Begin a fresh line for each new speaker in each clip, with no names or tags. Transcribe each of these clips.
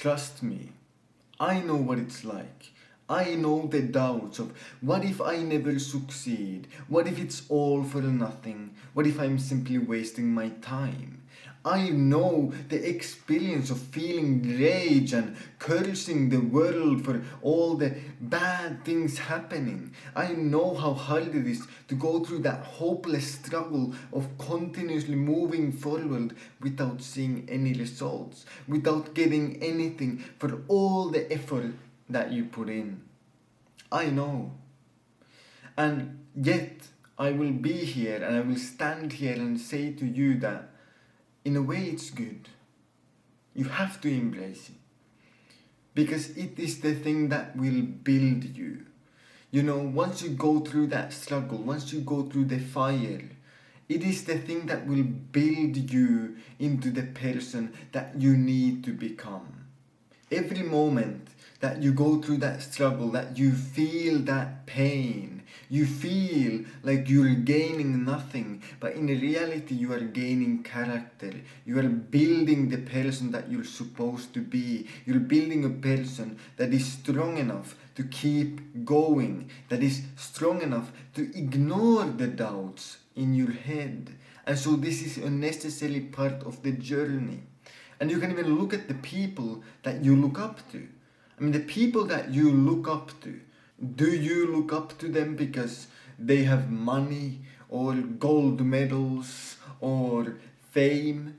Trust me, I know what it's like. I know the doubts of what if I never succeed? What if it's all for nothing? What if I'm simply wasting my time? I know the experience of feeling rage and cursing the world for all the bad things happening. I know how hard it is to go through that hopeless struggle of continuously moving forward without seeing any results, without getting anything for all the effort that you put in. I know. And yet, I will be here and I will stand here and say to you that in a way it's good. You have to embrace it. Because it is the thing that will build you. You know, once you go through that struggle, once you go through the fire, it is the thing that will build you into the person that you need to become. Every moment that you go through that struggle, that you feel that pain, you feel like you're gaining nothing, but in reality you are gaining character. You are building the person that you're supposed to be. You're building a person that is strong enough to keep going, that is strong enough to ignore the doubts in your head. And so this is a necessary part of the journey. And you can even look at the people that you look up to. I mean, the people that you look up to, do you look up to them because they have money or gold medals or fame?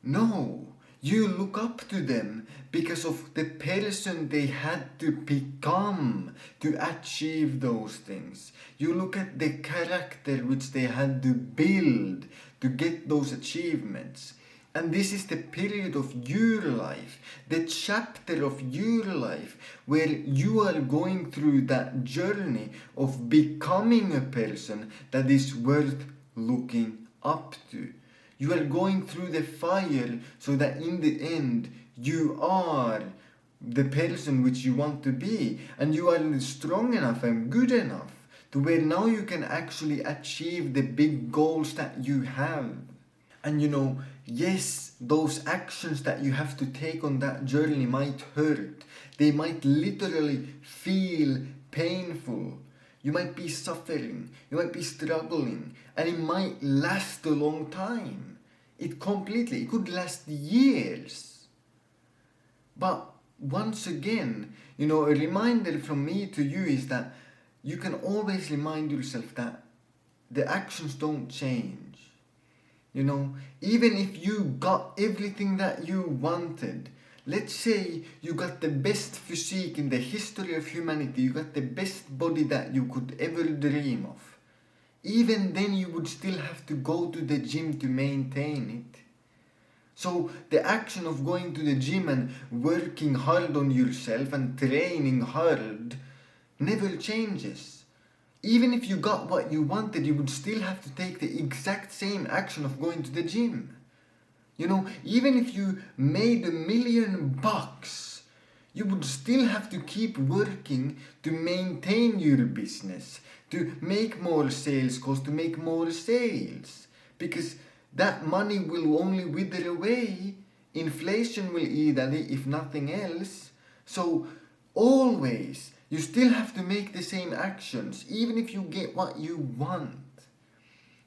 No, you look up to them because of the person they had to become to achieve those things. You look at the character which they had to build to get those achievements. And this is the period of your life, the chapter of your life, where you are going through that journey of becoming a person that is worth looking up to. You are going through the fire so that in the end you are the person which you want to be. And you are strong enough and good enough to where now you can actually achieve the big goals that you have. And you know, yes, those actions that you have to take on that journey might hurt. They might literally feel painful. You might be suffering. You might be struggling. And it might last a long time. It could last years. But once again, you know, a reminder from me to you is that you can always remind yourself that the actions don't change. You know, even if you got everything that you wanted, let's say you got the best physique in the history of humanity, you got the best body that you could ever dream of, even then you would still have to go to the gym to maintain it. So the action of going to the gym and working hard on yourself and training hard never changes. Even if you got what you wanted, you would still have to take the exact same action of going to the gym. You know, even if you made $1 million, you would still have to keep working to maintain your business, to make more sales calls, to make more sales. Because that money will only wither away. Inflation will eat at it, if nothing else. So always, you still have to make the same actions, even if you get what you want.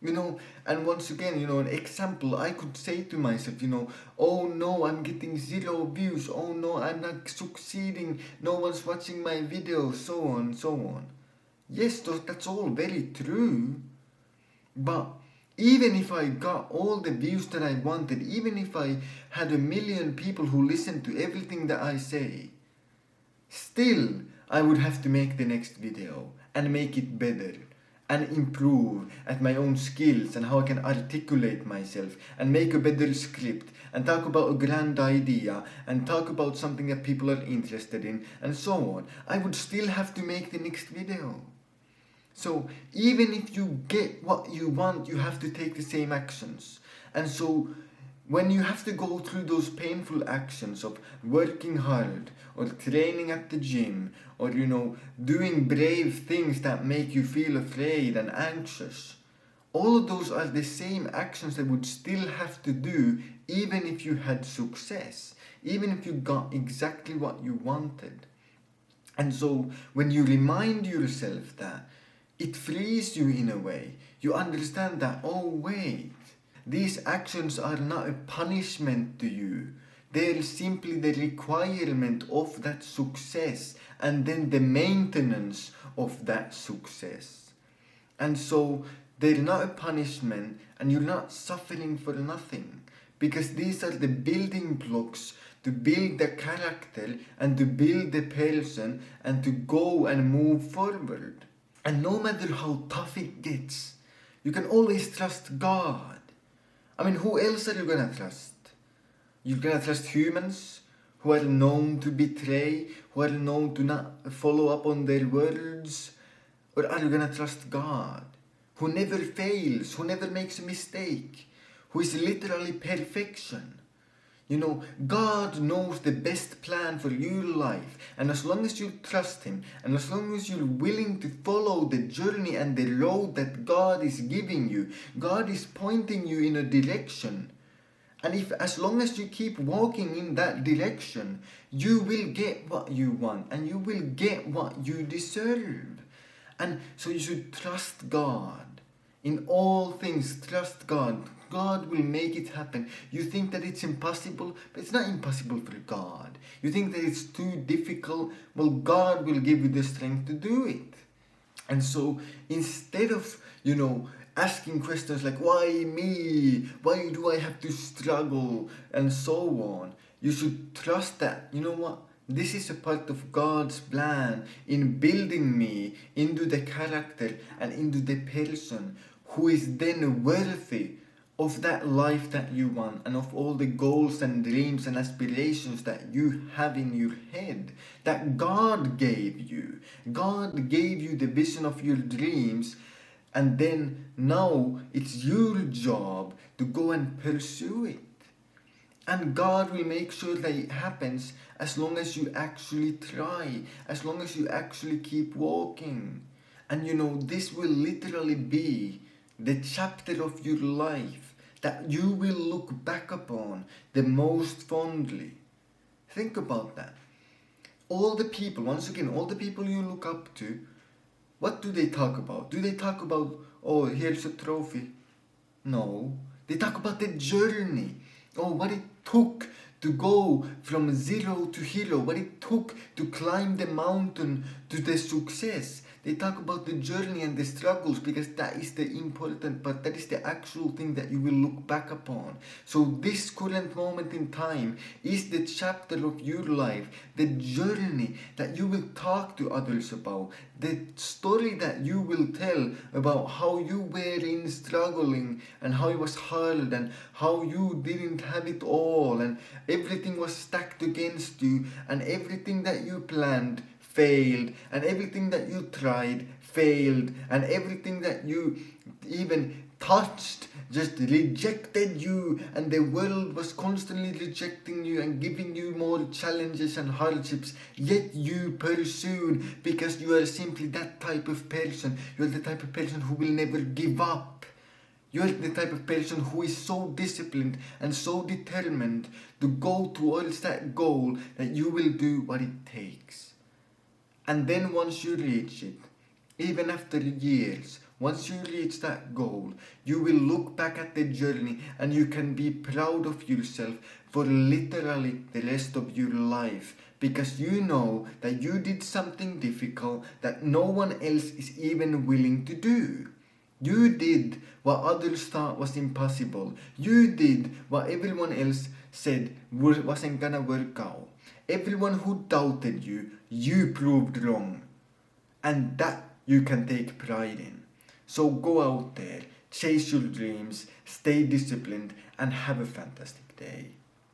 You know, and once again, you know, an example, I could say to myself, you know, oh no, I'm getting 0 views. Oh no, I'm not succeeding. No one's watching my videos, so on, so on. Yes, that's all very true. But even if I got all the views that I wanted, even if I had 1 million people who listened to everything that I say, still, I would have to make the next video and make it better and improve at my own skills and how I can articulate myself and make a better script and talk about a grand idea and talk about something that people are interested in and so on. I would still have to make the next video. So even if you get what you want, you have to take the same actions. And so when you have to go through those painful actions of working hard or training at the gym or, you know, doing brave things that make you feel afraid and anxious, all of those are the same actions that would still have to do even if you had success, even if you got exactly what you wanted. And so when you remind yourself that, it frees you in a way. You understand that, oh wait, these actions are not a punishment to you. They're simply the requirement of that success and then the maintenance of that success. And so they're not a punishment and you're not suffering for nothing, because these are the building blocks to build the character and to build the person and to go and move forward. And no matter how tough it gets, you can always trust God. I mean, who else are you gonna trust? You're gonna trust humans who are known to betray, who are known to not follow up on their words? Or are you gonna trust God, who never fails, who never makes a mistake, who is literally perfection? You know, God knows the best plan for your life, and as long as you trust Him, and as long as you're willing to follow the journey and the road that God is giving you, God is pointing you in a direction. And if as long as you keep walking in that direction, you will get what you want, and you will get what you deserve. And so you should trust God. In all things, trust God. God will make it happen. You think that it's impossible, but it's not impossible for God. You think that it's too difficult, well, God will give you the strength to do it. And so instead of, asking questions like, why me? Why do I have to struggle? And so on. You should trust that, you know what? This is a part of God's plan in building me into the character and into the person who is then worthy of that life that you want and of all the goals and dreams and aspirations that you have in your head, that God gave you. God gave you the vision of your dreams, and then now it's your job to go and pursue it. And God will make sure that it happens as long as you actually try, as long as you actually keep walking. And this will literally be the chapter of your life that you will look back upon the most fondly. Think about that. All the people you look up to, what do they talk about? Do they talk about, oh, here's a trophy? No. They talk about the journey. Oh, what it took to go from zero to hero, what it took to climb the mountain to the success. They talk about the journey and the struggles, because that is the important part. That is the actual thing that you will look back upon. So this current moment in time is the chapter of your life, the journey that you will talk to others about, the story that you will tell about how you were in struggling and how it was hard and how you didn't have it all and everything was stacked against you and everything that you planned failed, and everything that you tried failed, and everything that you even touched just rejected you, and the world was constantly rejecting you and giving you more challenges and hardships, yet you pursued, because you are simply that type of person. You are the type of person who will never give up. You are the type of person who is so disciplined and so determined to go towards that goal that you will do what it takes. And then once you reach it, even after years, once you reach that goal, you will look back at the journey and you can be proud of yourself for literally the rest of your life, because you know that you did something difficult that no one else is even willing to do. You did what others thought was impossible. You did what everyone else said wasn't gonna work out. Everyone who doubted you, you proved wrong. And that you can take pride in. So go out there, chase your dreams, stay disciplined, and have a fantastic day.